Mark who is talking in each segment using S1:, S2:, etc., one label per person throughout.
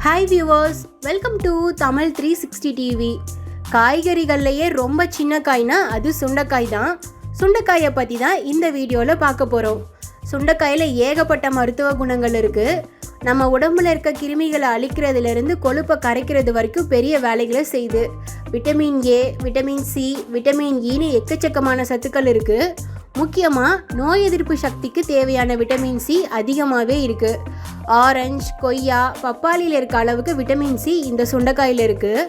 S1: Hi viewers, welcome to TAMIL360 TV. காய்கறிகள்லையே ரொம்ப சின்ன காய்னா அது சுண்டைக்காய் தான். சுண்டைக்காயை பற்றி தான் இந்த வீடியோவில் பார்க்க போகிறோம். சுண்டைக்காயில் ஏகப்பட்ட மருத்துவ குணங்கள் இருக்குது. நம்ம உடம்புல இருக்க கிருமிகளை அழிக்கிறதுலேருந்து கொழுப்பை கரைக்கிறது வரைக்கும் பெரிய வேலைகளை செய்யுது. Vitamin A, vitamin C, vitamin ஈன்னு எக்கச்சக்கமான சத்துக்கள் இருக்குது. முக்கியமாக நோய் எதிர்ப்பு சக்திக்கு தேவையான விட்டமின் சி அதிகமாகவே இருக்குது. ஆரஞ்சு, கொய்யா, பப்பாளியில் இருக்க அளவுக்கு விட்டமின் சி இந்த சுண்டைக்காயில் இருக்குது.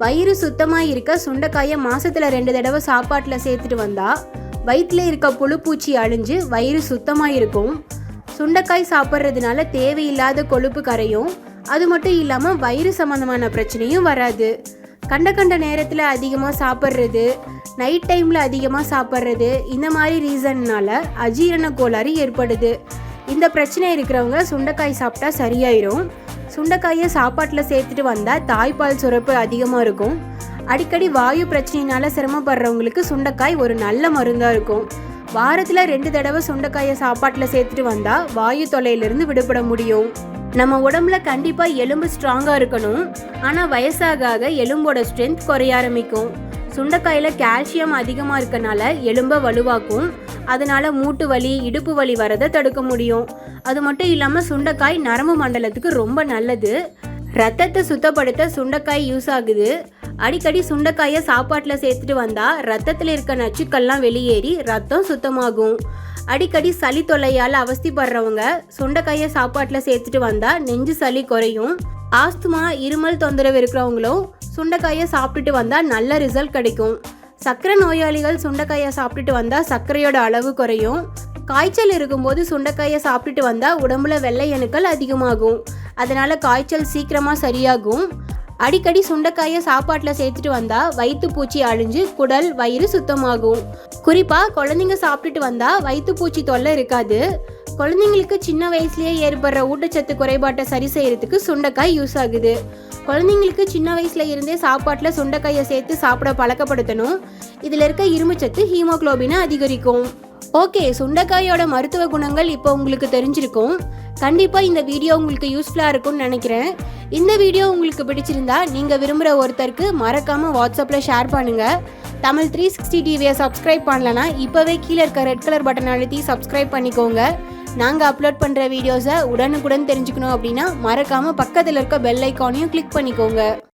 S1: வயிறு சுத்தமாக இருக்க சுண்டைக்காயை மாதத்தில் 2 தடவை சாப்பாட்டில் சேர்த்துட்டு வந்தால் வயிற்றில் இருக்க புழுப்பூச்சி அழிஞ்சு வயிறு சுத்தமாக இருக்கும். சுண்டைக்காய் சாப்பிட்றதுனால தேவையில்லாத கொழுப்பு கரையும். அது மட்டும் இல்லாமல் வயிறு சம்மந்தமான பிரச்சனையும் வராது. கண்ட நேரத்தில் அதிகமாக சாப்பிட்றது, நைட் டைமில் அதிகமாக சாப்பிட்றது, இந்த மாதிரி ரீசன்னால அஜீரண கோளாறு ஏற்படுது. இந்த பிரச்சனை இருக்கிறவங்க சுண்டைக்காய் சாப்பிட்டா சரியாயிரும். சுண்டைக்காயை சாப்பாட்டில் சேர்த்துட்டு வந்தால் தாய்ப்பால் சுரப்பு அதிகமாக இருக்கும். அடிக்கடி வாயு பிரச்சனையினால சிரமப்படுறவங்களுக்கு சுண்டைக்காய் ஒரு நல்ல மருந்தாக இருக்கும். வாரத்தில் 2 தடவை சுண்டைக்காயை சாப்பாட்டில் சேர்த்துட்டு வந்தால் வாயு தொல்லையிலிருந்து விடுபட முடியும். நம்ம உடம்புல கண்டிப்பாக எலும்பு ஸ்ட்ராங்காக இருக்கணும். ஆனால் வயசாக எலும்போட ஸ்ட்ரென்த் குறைய ஆரம்பிக்கும். சுண்டைக்காயில் கால்சியம் அதிகமாக இருக்கனால எலும்பை வலுவாக்கும். அதனால மூட்டு வலி, இடுப்பு வலி வரதை தடுக்க முடியும். அது மட்டும் இல்லாமல் சுண்டைக்காய் நரம்பு மண்டலத்துக்கு ரொம்ப நல்லது. ரத்தத்தை சுத்தப்படுத்த சுண்டைக்காய் யூஸ் ஆகுது. அடிக்கடி சுண்டைக்காயை சாப்பாட்டில் சேர்த்துட்டு வந்தால் ரத்தத்தில் இருக்க நச்சுக்கள்லாம் வெளியேறி ரத்தம் சுத்தமாகும். அடிக்கடி சளி தொல்லையால் அவஸ்திப்படுறவங்க சுண்டைக்காயை சாப்பாட்டில் சேர்த்துட்டு வந்தால் நெஞ்சு சளி குறையும். ஆஸ்துமா, இருமல் தொந்தரவு இருக்கிறவங்களும் சுண்டைக்காயை சாப்பிட்டுட்டு வந்தால் நல்ல ரிசல்ட் கிடைக்கும். சர்க்கரை நோயாளிகள் சுண்டைக்காயை சாப்பிட்டுட்டு வந்தால் சர்க்கரையோட அளவு குறையும். காய்ச்சல் இருக்கும்போது சுண்டைக்காயை சாப்பிட்டுட்டு வந்தால் உடம்புல வெள்ளை அணுக்கள் அதிகமாகும். அதனால காய்ச்சல் சீக்கிரமாக சரியாகும். அடிக்கடி சுண்டைக்காயை சாப்பாட்டில் சேர்த்துட்டு வந்தால் வயிற்றுப்பூச்சி அழிஞ்சு குடல், வயிறு சுத்தமாகும். குறிப்பாக குழந்தைங்க சாப்பிட்டுட்டு வந்தால் வயிற்றுப்பூச்சி தொல்லை இருக்காது. குழந்தைங்களுக்கு சின்ன வயசுலேயே ஏற்படுற ஊட்டச்சத்து குறைபாட்டை சரி செய்யறதுக்கு சுண்டைக்காய் யூஸ் ஆகுது. குழந்தைங்களுக்கு சின்ன வயசுல இருந்தே சாப்பாட்டில் சுண்டைக்காயை சேர்த்து சாப்பிட பழக்கப்படுத்தணும். இதில் இருக்க இரும்புச்சத்து ஹீமோகுளோபினை அதிகரிக்கும். ஓகே, சுண்டைக்காயோட மருத்துவ குணங்கள் இப்போ உங்களுக்கு தெரிஞ்சிருக்கும். கண்டிப்பாக இந்த வீடியோ உங்களுக்கு யூஸ்ஃபுல்லாக இருக்கும்னு நினைக்கிறேன். இந்த வீடியோ உங்களுக்கு பிடிச்சிருந்தா நீங்கள் விரும்புகிற ஒருத்தருக்கு மறக்காமல் வாட்ஸ்அப்பில் ஷேர் பண்ணுங்கள். TAMIL360 டிவியை சப்ஸ்கிரைப் பண்ணலன்னா இப்போவே கீழே இருக்க ரெட் கலர் பட்டன் அழுத்தி சப்ஸ்கிரைப் பண்ணிக்கோங்க. நாங்கள் அப்லோட் பண்ணுற வீடியோஸை உடனுக்குடன் தெரிஞ்சுக்கணும் அப்படின்னா மறக்காமல் பக்கத்தில் இருக்க பெல் ஐக்கானையும் கிளிக் பண்ணிக்கோங்க.